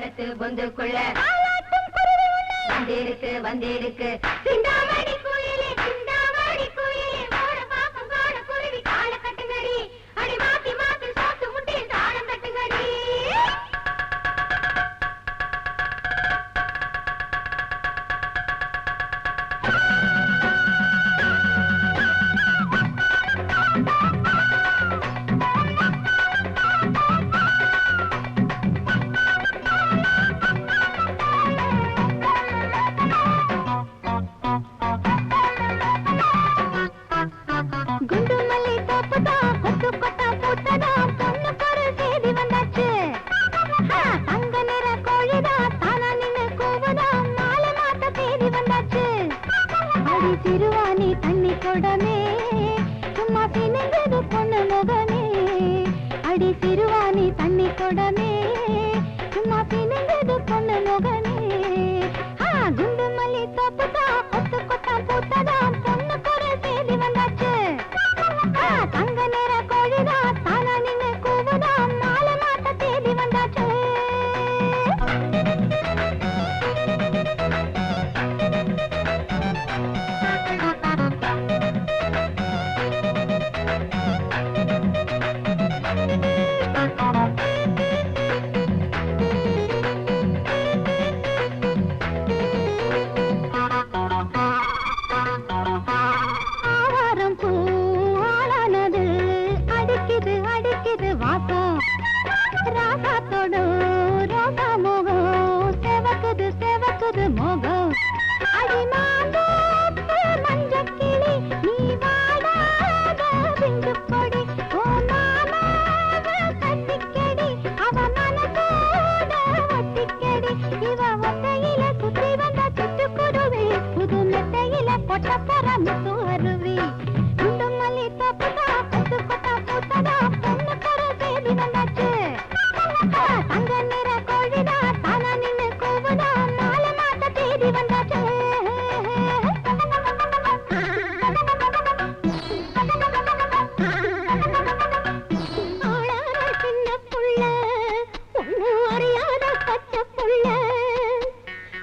மரத்து பொந்துக்குள்ள வந்திருக்கு வந்திருக்கு சிந்தாமணி குயிலே சிந்தாமணி குயிலே ஓட பாப்பம் காண குருவி கால கட்டுங்கடி அடி மாத்தி மாத்தி சோத்து முட்டி தாளம் கட்டுங்கடி சிறுவாணி தண்ணி கொடமே சும்மா பிணைந்தது பொண்ணு முகமே அடி சிறுவாணி தண்ணி கொடமே சும்மா பிணைந்தது பொண்ணு முகமே குண்டு மல்லி தோப்புதா கொத்து கொத்தா பூத்ததா பொண்ணு குற சேதி வந்தாச்சு தங்க நேர கோழிதா தானா நின்னு கூவுதா மாலை மாட்ட தேதி வந்தாச்சு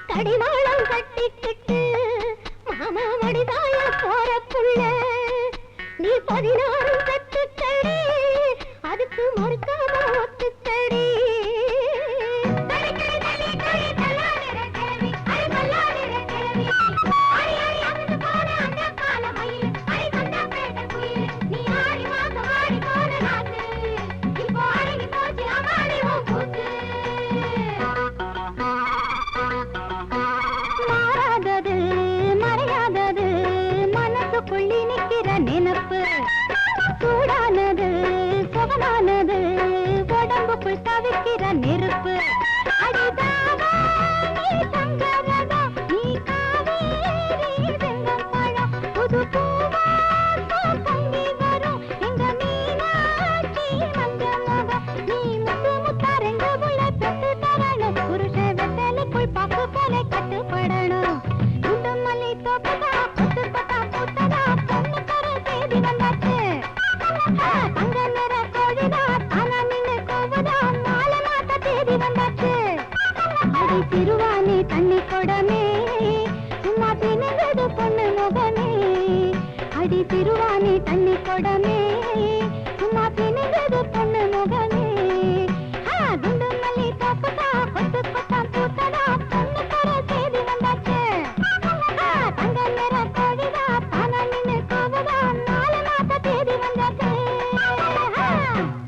கடிவாளம் கட்டிக்கிட்டு மாமா மடிதாய போற புள்ள நீ 16 பெற்றுக்கடி அதுக்கு மறுக்காம ஒத்துக்கடி நினைப்பு சூடானது சுகமானது உடம்புக்குள் தவிக்கிற நெருப்பு